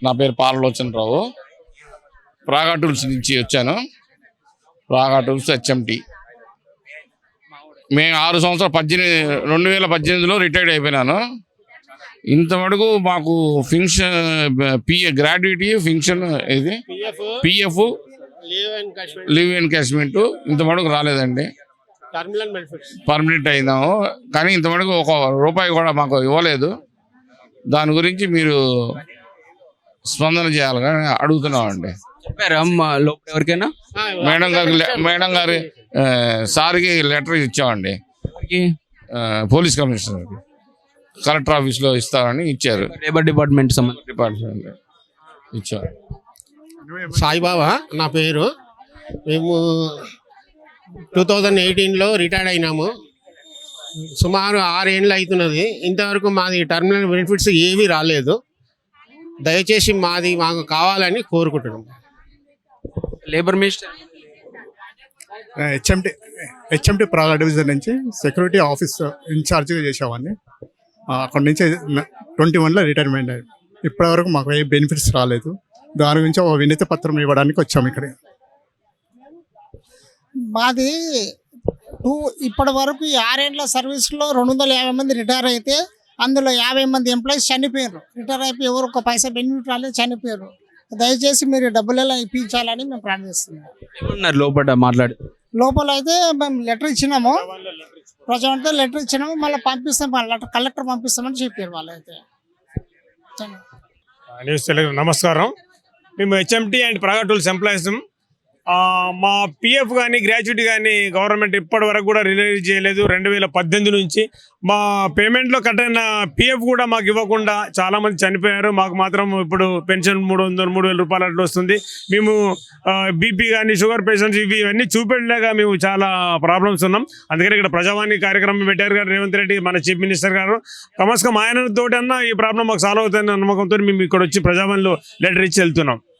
నా పేరు పాలలోచనరావు. ప్రాగా టూల్స్ నుంచి వచ్చాను. Praga tools HMT. మేము 6 సంవత్సరాలు 2018లో రిటైర్డ్ అయిపోయినాను. ఇంతవరకు మాకు ఫింక్షన్ గ్రాడ్యుటీ ఫింక్షన్ ఇది పిఎఫ్ లీవ్ ఎన్కాష్మెంట్ ఇంతవరకు రాలేదండి. పర్మనెంట్ అయినాము కానీ ఇంతవరకు 1 రూపాయి కూడా మాకు ఇవ్వలేదు. దాని గురించి మీరు స్పందన చేయాలని అడుగుతున్నామండి. ఎవరికైనా మేడం గారి సార్కి లెటర్ ఇచ్చామండి. పోలీస్ కమిషనర్కి కలెక్టర్ ఆఫీస్లో ఇస్తారని ఇచ్చారు. లేబర్ డిపార్ట్మెంట్ ఇచ్చారు. సాయిబాబా నా పేరు. మేము 2018లో రిటైర్డ్ అయినాము. సుమారు 6 ఏళ్ళు అవుతున్నది. ఇంతవరకు మాది టర్మినల్ బెనిఫిట్స్ ఏవీ రాలేదు. దయచేసి మాకు కావాలని కోరుకుంటున్నాం. Labour minister HMT Praga division నుంచి సెక్యూరిటీ ఆఫీస్ ఇన్ఛార్జ్గా చేసేవాడిని. అక్కడి నుంచి 21లో రిటైర్మెంట్ అయ్యాను. ఇప్పటివరకు మాకు ఏ బెనిఫిట్స్ రాలేదు. దాని గురించి ఒక వినతి పత్రం ఇవ్వడానికి వచ్చాము ఇక్కడ. మాది ఇప్పటి వరకు 6 ఏళ్ళ సర్వీస్లో 250 మంది రిటైర్ అయితే అందులో 50 మంది ఎంప్లాయీస్ చనిపోయారు. రిటైర్ అయిపోయి ఎవరు 1 పైసా బెనిఫిట్ రాలేదు, చనిపోయారు. దయచేసి మీరు డబ్బులు ఎలా ఇప్పించాలని మేము ప్రార్థిస్తున్నాం. లోపల అయితే మేము లెటర్ ఇచ్చినాము, ప్రజావంతో లెటర్ ఇచ్చినాము. మళ్ళీ పంపిస్తాం, కలెక్టర్ పంపిస్తామని చెప్పారు వాళ్ళైతే. న్యూస్ తెలుగు నమస్కారం. మేము HMT and Praga tools employees. మా పిఎఫ్ కానీ గ్రాట్యుటీ కానీ గవర్నమెంట్ ఇప్పటి వరకు కూడా రిలీజ్ చేయలేదు. 2018 నుంచి మా పేమెంట్లో కట్ అయిన పిఎఫ్ కూడా మాకు ఇవ్వకుండా చాలామంది చనిపోయారు. మాకు మాత్రం ఇప్పుడు పెన్షన్ 3,000 రూపాయలు అట్లా వస్తుంది. మేము బీపీ కానీ షుగర్ పేషెంట్స్ ఇవన్నీ చూపెట్టలేక మేము చాలా ప్రాబ్లమ్స్ ఉన్నాం. అందుకని ఇక్కడ ప్రజావాణి కార్యక్రమం పెట్టారు గారు రేవంత్ రెడ్డి, మన చీఫ్ మినిస్టర్ గారు. కమస్కం ఆయనతోటి అన్నా ఈ ప్రాబ్లం మాకు సాల్వ్ అవుతుందన్న నమ్మకంతో మేము ఇక్కడ వచ్చి ప్రజావాణిలో లెటర్ ఇచ్చి వెళ్తున్నాం.